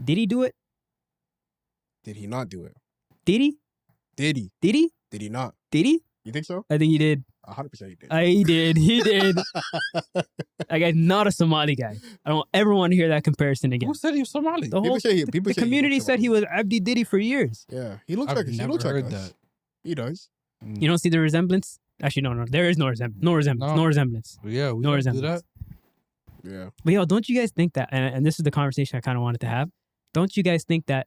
Did he do it? Did he not do it? Did he? Did he? Did he? Did he not? Did he? You think so? I think he did. 100% he did. He did. He did. That guy's not a Somali guy. I don't ever want to hear that comparison again. Who said he was Somali? The whole the community said he was Abdi Diddy for years. Yeah, he looks I've like he never looks like heard us. that. He does. You don't see the resemblance? Actually, no. There is no resemblance. No resemblance. Yeah, we No don't do resemblance. that. Yeah. But yo, don't you guys think that, and this is the conversation I kind of wanted to have, don't you guys think that,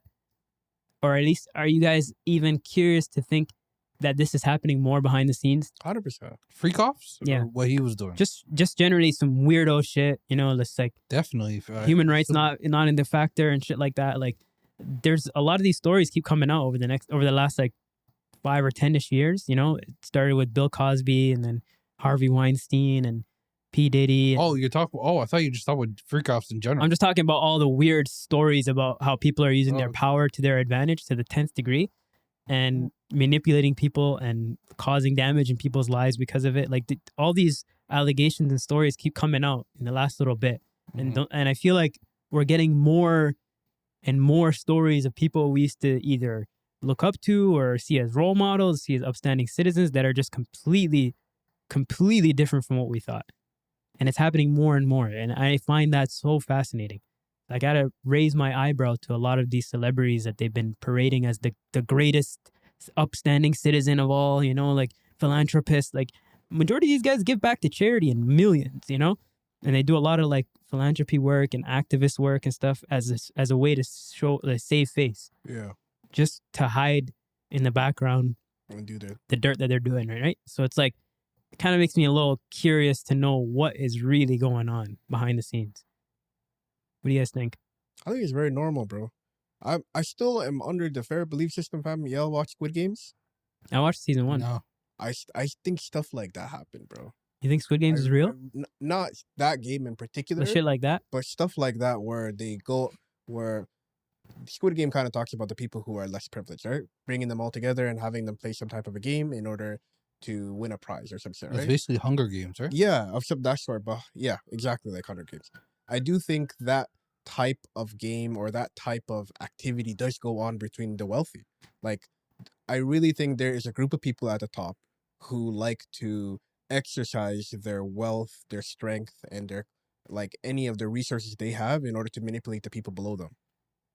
or at least are you guys even curious to think that this is happening more behind the scenes? 100%. Freak offs? Yeah. Or what he was doing? Just generally some weirdo shit, it's like Definitely. human rights not in the factor and shit like that. Like there's a lot of these stories keep coming out over the last like 5 or 10-ish years. It started with Bill Cosby and then Harvey Weinstein and P. Diddy. Oh, you're talking. Oh, I thought you just talking about freak offs in general. I'm just talking about all the weird stories about how people are using their power to their advantage to the 10th degree and manipulating people and causing damage in people's lives because of it. Like all these allegations and stories keep coming out in the last little bit. And I feel like we're getting more and more stories of people we used to either look up to or see as role models, see as upstanding citizens that are just completely different from what we thought. And it's happening more and more. And I find that so fascinating. I got to raise my eyebrow to a lot of these celebrities that they've been parading as the greatest upstanding citizen of all, like philanthropists. Like majority of these guys give back to charity in millions, and they do a lot of like philanthropy work and activist work and stuff as a way to show a save face. Yeah. Just to hide in the background And do that. the dirt that they're doing, right? So it's like, it kind of makes me a little curious to know what is really going on behind the scenes. What do you guys think? I think it's very normal, bro. I still am under the fair belief system, fam. Y'all watch Squid Games? I watched season 1. No. I think stuff like that happened, bro. You think Squid Games is real? Not that game in particular. Shit like that? But stuff like that where Squid Game kind of talks about the people who are less privileged, right? Bringing them all together and having them play some type of a game in order to win a prize or some shit, right? It's basically Hunger Games, right? Yeah, of some that sort, but yeah, exactly like Hunger Games. I do think that type of game or that type of activity does go on between the wealthy. Like, I really think there is a group of people at the top who like to exercise their wealth, their strength, and their any of the resources they have in order to manipulate the people below them.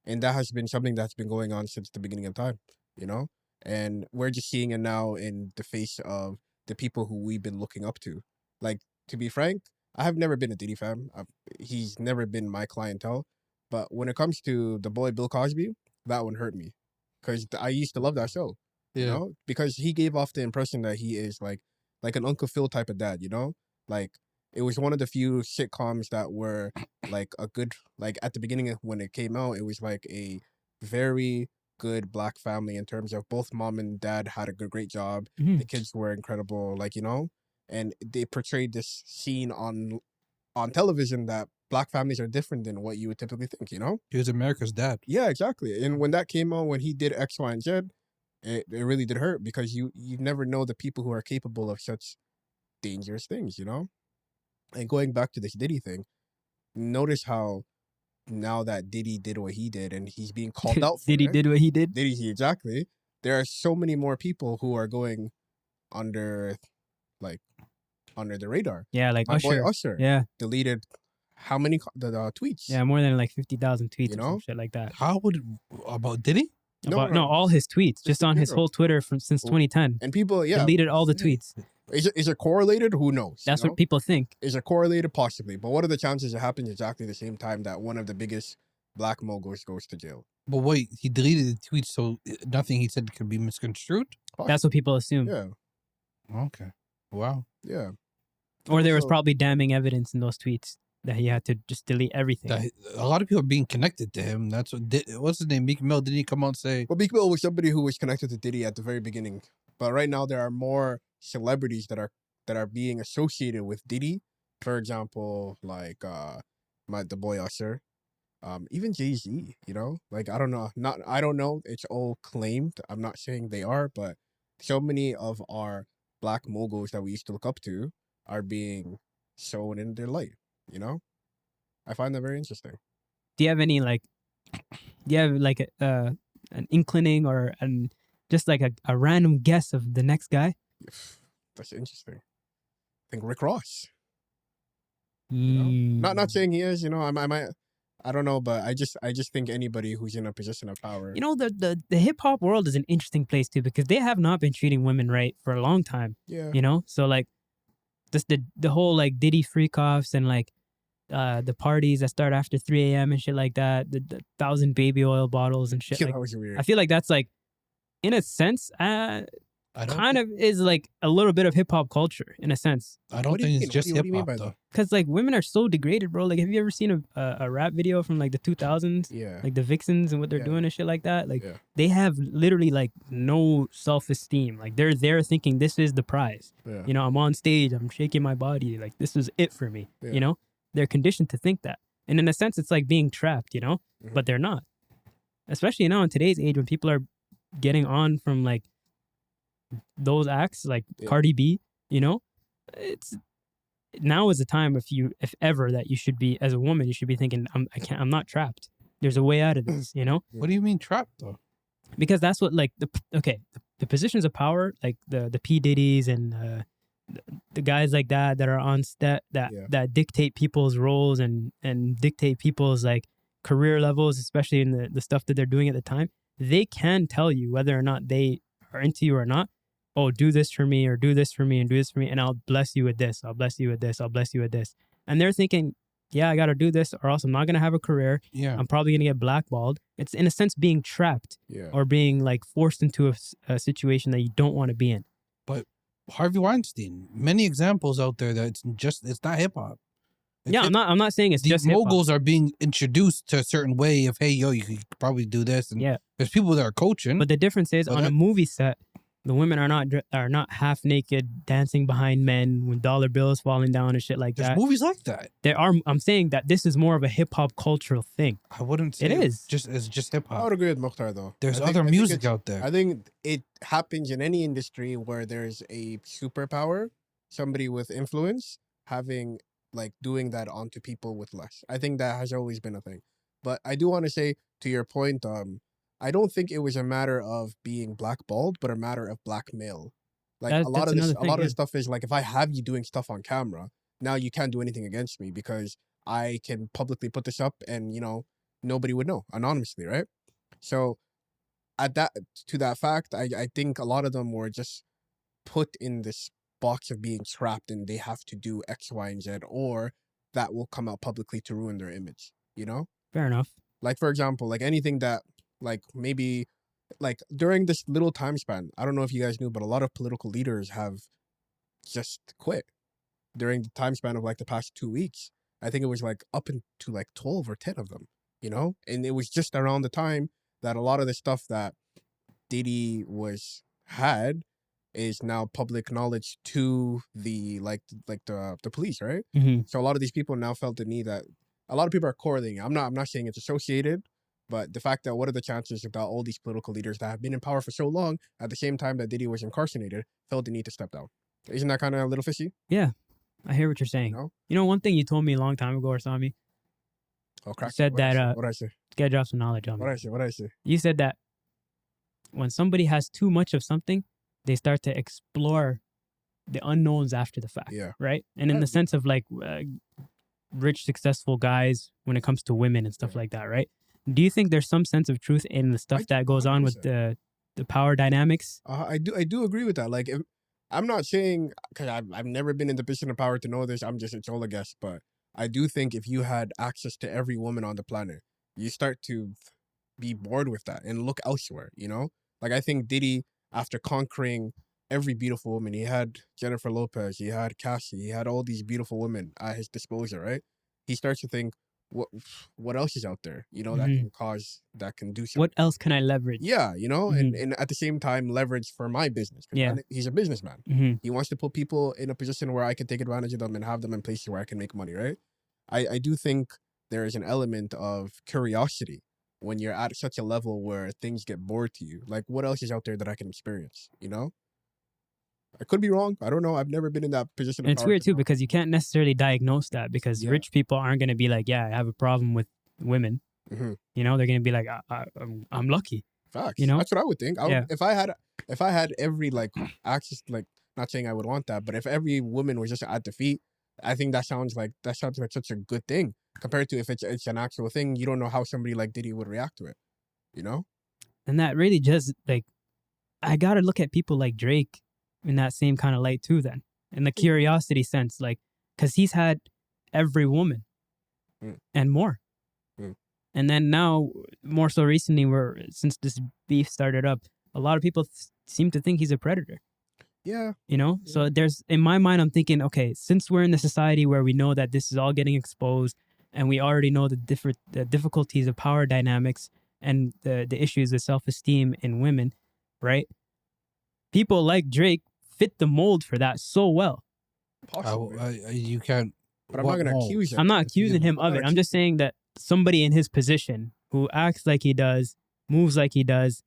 And that has been something that's been going on since the beginning of time, And we're just seeing it now in the face of the people who we've been looking up to. Like, to be frank, I have never been a Diddy fan. He's never been my clientele. But when it comes to the boy Bill Cosby, that one hurt me. Because I used to love that show, Because he gave off the impression that he is like an Uncle Phil type of dad, Like, it was one of the few sitcoms that were like a good, like at the beginning of when it came out, it was like a very good black family in terms of both mom and dad had a great job. Mm-hmm. The kids were incredible, and they portrayed this scene on television that black families are different than what you would typically think, He was America's dad. Yeah, exactly. And when that came out, when he did X, Y, and Z, it really did hurt because you never know the people who are capable of such dangerous things, And going back to this Diddy thing, notice how now that Diddy did what he did and he's being called out for Diddy did what he did? Diddy, exactly. There are so many more people who are going under the radar. Yeah, like My Usher. boy Usher. Yeah. Deleted how many tweets? Yeah, more than like 50,000 tweets or some shit like that. How would about Diddy? No, all his tweets, just on his whole Twitter since 2010. And people, deleted all the tweets. Is it correlated? Who knows? That's what people think. Is it correlated? Possibly. But what are the chances it happens exactly the same time that one of the biggest black moguls goes to jail? But wait, he deleted the tweets, so nothing he said could be misconstrued? That's what people assume. Yeah. Okay. Wow. Yeah. Or there was probably damning evidence in those tweets that he had to just delete everything. A lot of people are being connected to him. That's what's his name? Meek Mill. Didn't he come out and say? Well, Meek Mill was somebody who was connected to Diddy at the very beginning. But right now there are more celebrities that are being associated with Diddy. For example, like the boy Usher, even Jay-Z. I don't know. I don't know. It's all claimed. I'm not saying they are, but so many of our black moguls that we used to look up to are being shown in their light. I find that very interesting. Do you have any like Do you have like an inclining or just like a random guess of the next guy? That's interesting. I think Rick Ross. You know? Not saying he is. You know, I might. I don't know, but I just think anybody who's in a position of power. You know, the hip hop world is an interesting place too because they have not been treating women right for a long time. Yeah. You know, so like, just the whole like Diddy freak offs and like the parties that start after 3 a.m. and shit like that, the 1,000 baby oil bottles and shit. Yeah, Like, that was weird. I feel like that's like, in a sense, kind of is like a little bit of hip hop culture in a sense. I don't think it's just hip hop though. Because like women are so degraded, bro. Like, have you ever seen a rap video from like the 2000s? Yeah. Like the Vixens and what they're doing and shit like that. Like Yeah. they have literally like no self-esteem. Like they're there thinking this is the prize. Yeah. You know, I'm on stage, I'm shaking my body. Like this is it for me. Yeah. You know, they're conditioned to think that. And in a sense, it's like being trapped, you know, but they're not. Especially now in today's age when people are getting on from like those acts, like Cardi B, you know, it's now is the time if ever that you should be, as a woman, you should be thinking, I'm not trapped. There's a way out of this, you know? What do you mean trapped though? Because that's what like the positions of power, like the P Diddy's and the guys like that are on that dictate people's roles and dictate people's like career levels, especially in the stuff that they're doing at the time. They can tell you whether or not they are into you or not. Oh, do this for me, or do this for me, and do this for me, and I'll bless you with this. I'll bless you with this. I'll bless you with this. And they're thinking, yeah, I got to do this, or else I'm not gonna have a career. Yeah, I'm probably gonna get blackballed. It's in a sense being trapped, or being like forced into a situation that you don't want to be in. But Harvey Weinstein, many examples out there that it's not hip hop. I'm not saying it's just moguls are being introduced to a certain way of, hey, yo, you could probably do this, and there's people that are coaching. But the difference is on a movie set, the women are not half naked dancing behind men with dollar bills falling down and shit like that. There's movies like that. There are. I'm saying that this is more of a hip hop cultural thing. I wouldn't say it's just hip hop. I would agree with Mukhtar though. There's other music out there. I think it happens in any industry where there's a superpower, somebody with influence having like doing that onto people with less. I think that has always been a thing. But I do want to say, to your point, I don't think it was a matter of being blackballed, but a matter of blackmail. Like a lot of this stuff is like, if I have you doing stuff on camera, now you can't do anything against me because I can publicly put this up and, you know, nobody would know anonymously, right? So to that fact, I think a lot of them were just put in this box of being trapped and they have to do X, Y, and Z, or that will come out publicly to ruin their image, you know? Fair enough. Like, for example, like anything that, like maybe, like during this little time span, I don't know if you guys knew, but a lot of political leaders have just quit during the time span of like the past 2 weeks. I think it was like up into like 12 or 10 of them, you know? And it was just around the time that a lot of the stuff that Diddy had is now public knowledge to the the police, right? So a lot of these people now felt the need that a lot of people are correlating. I'm not saying it's associated, but the fact that what are the chances that all these political leaders that have been in power for so long, at the same time that Diddy was incarcerated, felt the need to step down? Isn't that kind of a little fishy? Yeah, I hear what you're saying. You know, one thing you told me a long time ago, Arsami. Oh, crack. You said that. What I say? Gotta drop some knowledge on me. What I say? You said that when somebody has too much of something, they start to explore the unknowns after the fact. Yeah. Right. And in the sense of like rich, successful guys when it comes to women and stuff like that, right? Do you think there's some sense of truth in the stuff that goes on with the power dynamics? I do agree with that. Like, I'm not saying, because I've never been in the position of power to know this. It's all a guess. But I do think if you had access to every woman on the planet, you start to be bored with that and look elsewhere, you know? Like, I think Diddy, after conquering every beautiful woman, he had Jennifer Lopez, he had Cassie, he had all these beautiful women at his disposal, right? He starts to think, what else is out there, you know, that can do something. What else can I leverage? Yeah, you know, and at the same time leverage for my business. Yeah, he's a businessman. He wants to put people in a position where I can take advantage of them and have them in places where I can make money, right? I do think there is an element of curiosity when you're at such a level where things get bored to you. Like, what else is out there that I can experience, you know? I could be wrong. I don't know. I've never been in that position. And it's weird too, because you can't necessarily diagnose that because rich people aren't going to be like, yeah, I have a problem with women. You know, they're gonna be like, I'm lucky. Facts. You know, that's what I would think. If I had every like access, like not saying I would want that, but if every woman was just at the feet, I think that sounds like such a good thing compared to if it's an actual thing. You don't know how somebody like Diddy would react to it. You know, and that really just like I gotta look at people like Drake in that same kind of light too. Then in the curiosity sense, like because he's had every woman and more. And then now, more so recently, since this beef started up, a lot of people seem to think he's a predator. Yeah. You know? Yeah. So there's, in my mind, I'm thinking, okay, since we're in the society where we know that this is all getting exposed and we already know the difficulties of power dynamics and the issues with self-esteem in women, right? People like Drake fit the mold for that so well. You can't. But I'm not going to accuse him. I'm not accusing him of it. I'm just saying that somebody in his position who acts like he does, moves like he does,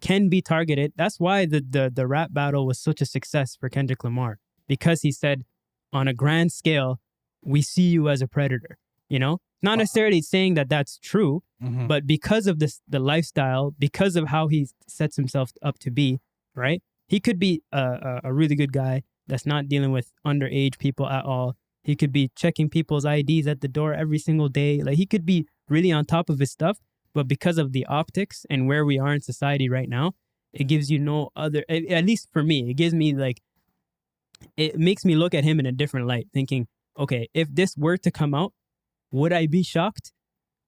can be targeted. That's why the rap battle was such a success for Kendrick Lamar, because he said, on a grand scale, we see you as a predator. You know, not necessarily saying that that's true, but because of the lifestyle, because of how he sets himself up to be, right? He could be a really good guy that's not dealing with underage people at all. He could be checking people's IDs at the door every single day. Like, he could be really on top of his stuff, but because of the optics and where we are in society right now, it gives you no other, at least for me, it gives me like, it makes me look at him in a different light, thinking, okay, if this were to come out, would I be shocked,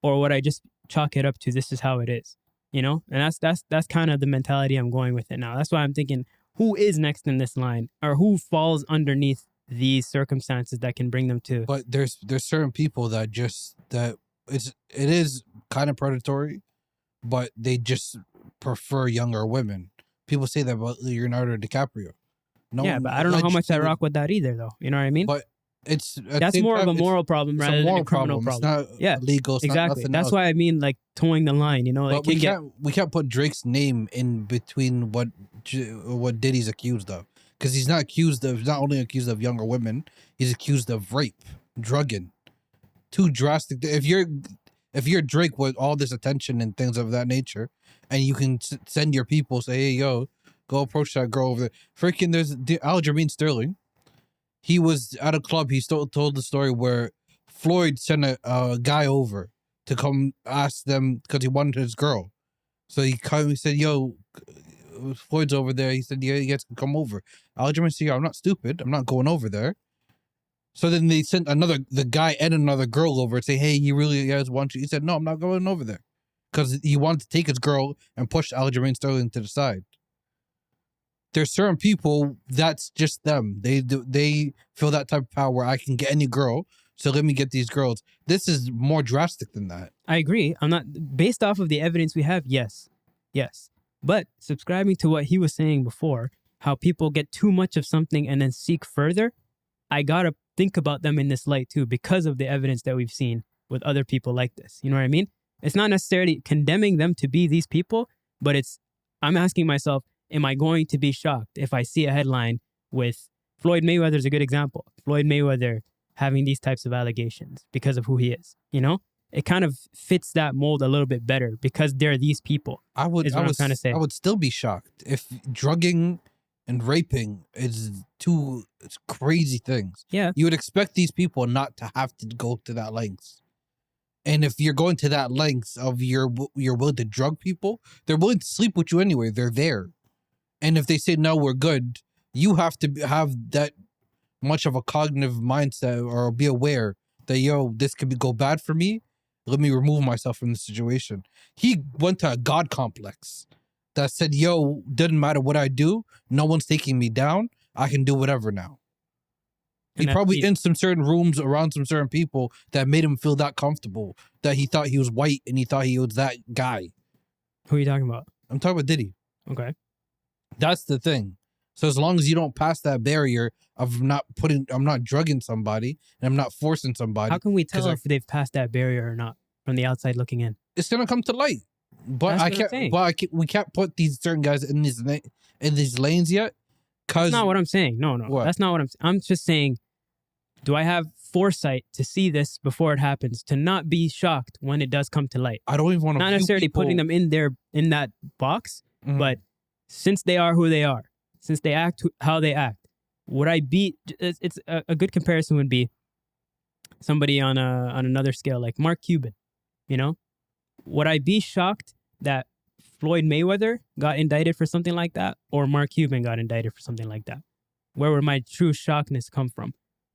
or would I just chalk it up to this is how it is? You know? And that's kind of the mentality I'm going with it now. That's why I'm thinking, who is next in this line, or who falls underneath these circumstances that can bring them to. But there's certain people that it is kind of predatory, but they just prefer younger women. People say that about Leonardo DiCaprio. Yeah, but I don't know how much I rock with that either, though. You know what I mean? But that's more of a moral problem rather than a criminal problem. It's not legal. It's exactly. Not that's else. Why I mean, like, towing the line. You know, but we can't put Drake's name in between what Diddy's accused of. Because he's not only accused of younger women, he's accused of rape, drugging. Too drastic. If you're Drake with all this attention and things of that nature, and you can send your people, say, hey, yo, go approach that girl over there. Freaking, there's Aljamain Sterling. He was at a club. He told the story where Floyd sent a guy over to come ask them because he wanted his girl. So he said, yo, Floyd's over there. He said, yeah, you guys can come over. Aljamain said, I'm not stupid. I'm not going over there. So then they sent the guy and another girl over and say, hey, you guys want you? He said, no, I'm not going over there. Because he wanted to take his girl and push Aljamain Sterling to the side. There's certain people, that's just them. They feel that type of power where I can get any girl, so let me get these girls. This is more drastic than that. I agree. I'm not, based off of the evidence we have, yes. But subscribing to what he was saying before, how people get too much of something and then seek further, I gotta think about them in this light too, because of the evidence that we've seen with other people like this. You know what I mean? It's not necessarily condemning them to be these people, but I'm asking myself, am I going to be shocked if I see a headline with Floyd Mayweather's a good example. Floyd Mayweather having these types of allegations because of who he is, you know? It kind of fits that mold a little bit better because they're these people. I'm trying to say. I would still be shocked if drugging and raping is two crazy things. Yeah. You would expect these people not to have to go to that lengths. And if you're going to that lengths of you're willing to drug people, they're willing to sleep with you anyway. They're there. And if they say, no, we're good, you have to have that much of a cognitive mindset or be aware that, yo, this could go bad for me. Let me remove myself from the situation. He went to a God complex that said, yo, doesn't matter what I do. No one's taking me down. I can do whatever now. He probably in some certain rooms around some certain people that made him feel that comfortable, that he thought he was white and he thought he was that guy. Who are you talking about? I'm talking about Diddy. Okay. That's the thing. So as long as you don't pass that barrier of I'm not drugging somebody and I'm not forcing somebody. How can we tell if they've passed that barrier or not from the outside looking in? It's gonna come to light. But we can't put these certain guys in these lanes yet. That's not what I'm saying. No. What? That's not what I'm just saying. Do I have foresight to see this before it happens, to not be shocked when it does come to light. I don't even want to. Not necessarily putting them in that box, Mhm. but since they are who they are, since they act how they act, would I be? It's a good comparison would be somebody on another scale like Mark Cuban. You know, would I be shocked that Floyd Mayweather got indicted for something like that, or Mark Cuban got indicted for something like that? Where would my true shockness come from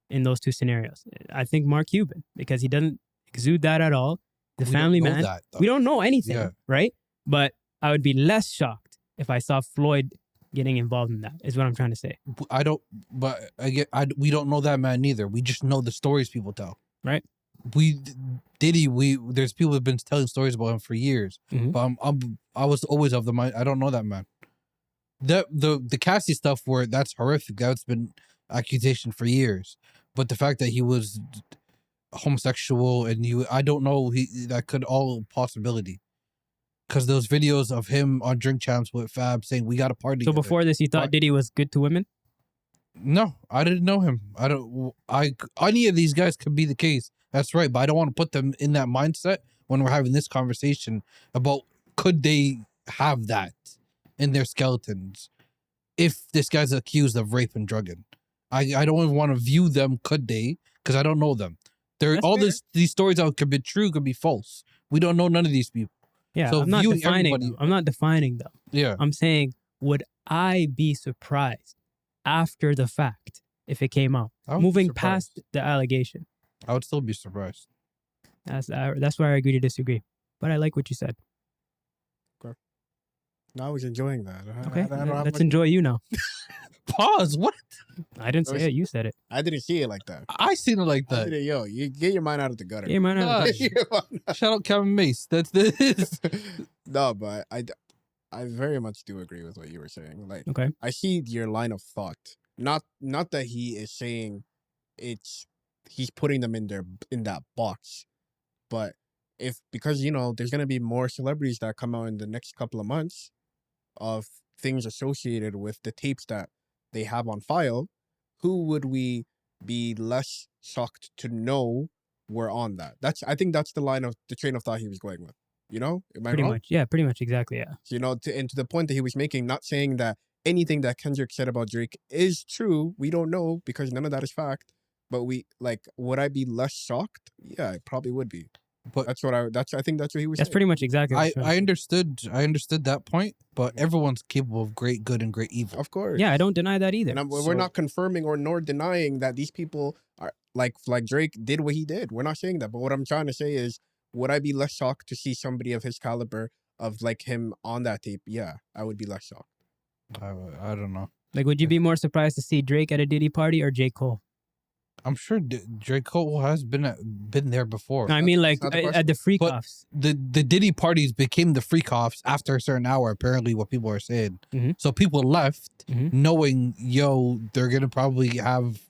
in those two scenarios? I think Mark Cuban, because he doesn't exude that at all. The We family don't know man. that, though. We don't know anything, Yeah. right? But I would be less shocked if I saw Floyd getting involved in that, is what I'm trying to say. I don't. But we don't know that man either. We just know the stories people tell. Right. Diddy. There's people who've been telling stories about him for years. Mhm. But I was always of the mind. I don't know that man. The Cassie stuff where that's horrific. That's been accusation for years. But the fact that he was homosexual and I don't know, that could all possibility. Because those videos of him on Drink Champs with Fab saying we got a party. So together. before this, you thought Diddy was good to women? No, I didn't know him. Any of these guys could be the case. That's right, but I don't want to put them in that mindset when we're having this conversation about could they have that in their skeletons if this guy's accused of rape and drugging. I don't even want to view them, could they? Because I don't know them. That's All fair. these stories out could be true, could be false. We don't know none of these people. Yeah, So I'm not viewing defining everybody- them. I'm not defining them. Yeah. I'm saying, would I be surprised after the fact if it came out? I would be Moving surprised. past the allegation. I would still be surprised. That's where I agree to disagree. But I like what you said. No, I was enjoying that. Okay, I don't have let's much- enjoy you now. Pause. What? I didn't say it. You said it. I didn't see it like that. I seen it like I that. didn't, yo, you get your mind out of the gutter. Yeah, man. Nah, Get your mind out- Shout out Kevin Mace. That's this. No, but I very much do agree with what you were saying. Like, Okay. I see your line of thought. Not that he is saying he's putting them in that box, but because there's gonna be more celebrities that come out in the next couple of months of things associated with the tapes that they have on file, who would we be less shocked to know were on that? I think that's the train of thought he was going with. Am I Pretty wrong? much. Yeah, pretty much. Exactly. Yeah. And to the point that he was making, not saying that anything that Kendrick said about Drake is true. We don't know because none of that is fact. But would I be less shocked? Yeah, I probably would be. But I think that's what he was That's saying. pretty much exactly what I understood that point, but everyone's capable of great good and great evil. Of course. Yeah, I don't deny that either. And we're not confirming nor denying that these people are like Drake did what he did. We're not saying that. But what I'm trying to say is, would I be less shocked to see somebody of his caliber of him on that tape? Yeah, I would be less shocked. I don't know. Like, would you be more surprised to see Drake at a Diddy party or J. Cole? I'm sure Drake Cole has been there before. No, I mean, like, not the at the freak But- offs. The Diddy parties became the freak offs after a certain hour, apparently what people are saying. Mhm. So people left Mhm. knowing, they're gonna probably have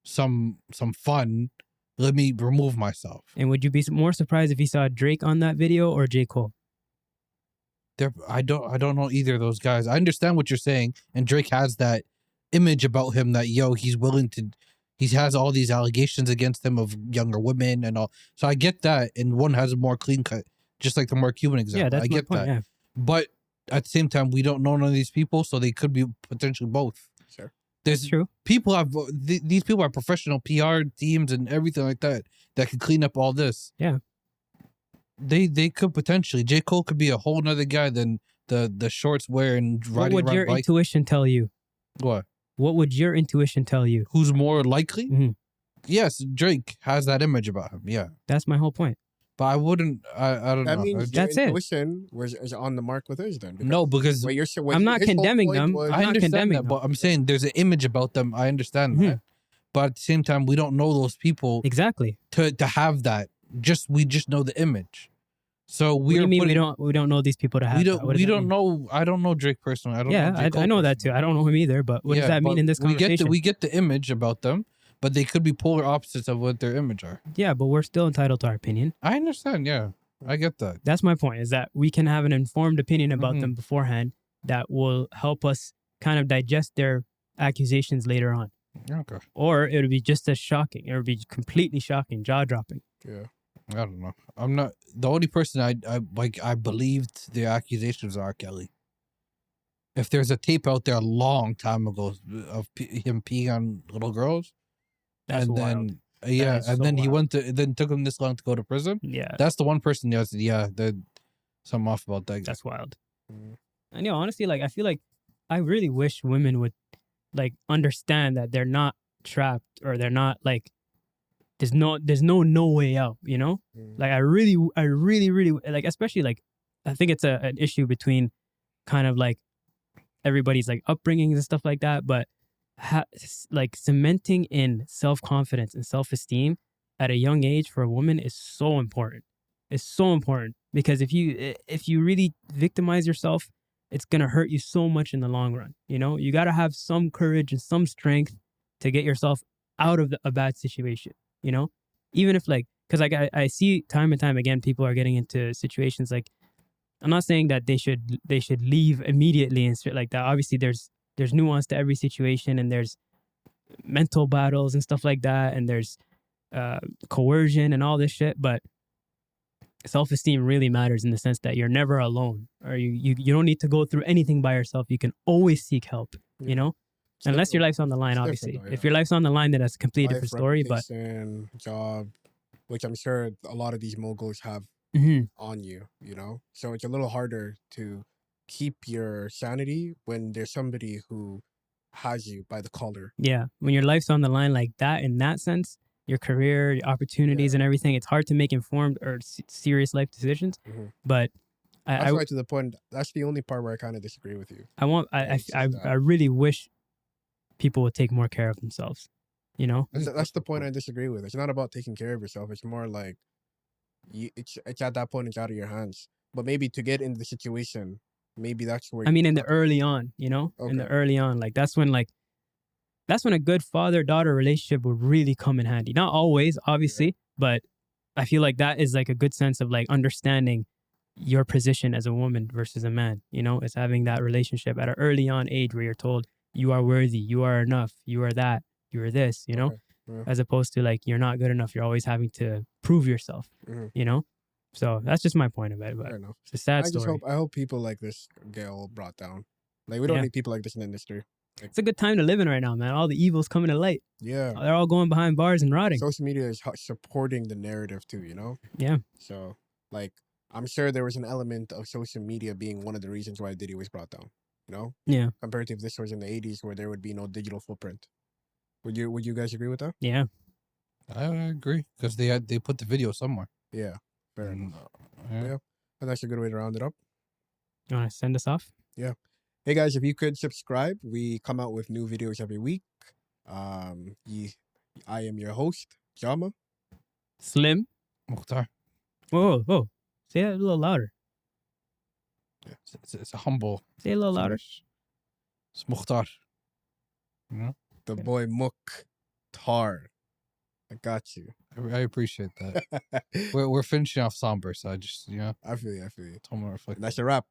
some fun. Let me remove myself. And would you be more surprised if you saw Drake on that video or J. Cole? I don't know either of those guys. I understand what you're saying, and Drake has that image about him that he's willing to. He has all these allegations against him of younger women and all. So I get that, and one has a more clean cut, just like the Mark Cuban example. Yeah, that's I my get point. that. Yeah. But at the same time, we don't know none of these people, so they could be potentially both. Sure. That's There's true. people these people are professional PR teams and everything like that can clean up all this. Yeah. They could potentially. J. Cole could be a whole nother guy than the shorts wearing What riding would around your bike. intuition tell you? What? What would your intuition tell you? Who's more likely? Mhm. Yes, Drake has that image about him. Yeah, That's my whole point. but I wouldn't. I don't That know. means That's it. your intuition is on the mark with his then. No, because What I'm not his whole condemning point them. was- I'm I not understand condemning that, them. but I'm saying there's an image about them. I understand Mhm. that, but at the same time, we don't know those people Exactly. to have that. We just know the image. So What do you mean putting, we don't know these people to have we that? don't What does we that don't mean? know. I don't know Drake personally. I don't. Yeah, know J. Cole I know that too. personally. I don't know him either. But what does Yeah, that mean but in this conversation? We get the image about them, but they could be polar opposites of what their image are. Yeah, but we're still entitled to our opinion. I understand. Yeah, I get that. That's my point, is that we can have an informed opinion about Mhm. them beforehand that will help us kind of digest their accusations later on. Okay. or it would be just as shocking. It would be completely shocking, jaw dropping. Yeah. I don't know. I'm not the only person I believed the accusations are Kelly. If there's a tape out there a long time ago of him peeing on little girls, That's and wild. then yeah, is and so then he wild. went to then took him this long to go to prison. Yeah, That's the one person. Yes, yeah, there's something off about that guy. that's wild. Mm. And honestly, like I feel like I really wish women would like understand that they're not trapped or they're not like there's no way out. Mm. Like I really like, especially like I think it's an issue between kind of like everybody's like upbringings and stuff like that, but like cementing in self-confidence and self-esteem at a young age for a woman is so important. It's so important because if you really victimize yourself, it's going to hurt you so much in the long run. You got to have some courage and some strength to get yourself out of a bad situation, even if like, because like I see time and time again, people are getting into situations like, I'm not saying that they should leave immediately and shit like that. Obviously, there's nuance to every situation, and there's mental battles and stuff like that, and there's coercion and all this shit. But self-esteem really matters in the sense that you're never alone, or you don't need to go through anything by yourself. You can always seek help. It's Unless your different. life's on the line. It's Obviously, different though, if yeah. your life's on the line, then that's a completely Life, different story. But reputation, job, which I'm sure a lot of these moguls have Mhm. on you, so it's a little harder to keep your sanity when there's somebody who has you by the collar. Yeah, when your life's on the line like that, in that sense, your career, your opportunities, and everything, it's hard to make informed or serious life decisions. Mhm. But That's I why, to the point, that's the only part where I kind of disagree with you. I really wish people would take more care of themselves. That's the point I disagree with. It's not about taking care of yourself. It's more like it's at that point it's out of your hands. But maybe to get into the situation, maybe that's where I mean, in the have to early take- on, in the Okay. early on, like that's when a good father-daughter relationship would really come in handy. Not always, obviously, but I feel like that is like a good sense of like understanding your position as a woman versus a man. It's having that relationship at an early on age where you're told you are worthy, you are enough, you are that, you are this, Okay. Yeah. as opposed to like you're not good enough. You're always having to prove yourself, Mhm. So that's just my point of it. But Fair enough. it's a sad I just story. hope people like this get all brought down. Like, we don't Yeah. need people like this in the industry. It's a good time to live in right now, man. All the evil's coming to light. Yeah. They're all going behind bars and rotting. Social media is supporting the narrative too, Yeah. So, like, I'm sure there was an element of social media being one of the reasons why Diddy was brought down, Yeah. compared to if this was in the 80s where there would be no digital footprint. Would you guys agree with that? Yeah. I agree because they put the video somewhere. Yeah. Fair And, enough. yeah. Yeah. And that's a good way to round it up. You want to send us off? Hey guys, if you could subscribe, we come out with new videos every week. I am your host, Jama. Slim. Mukhtar. Whoa. Say it a little louder. It's a humble. Say it a little louder. It's Mukhtar. The boy Mukhtar. I got you. I appreciate that. We're finishing off somber, so I just I feel you. told me to reflect. That's a wrap.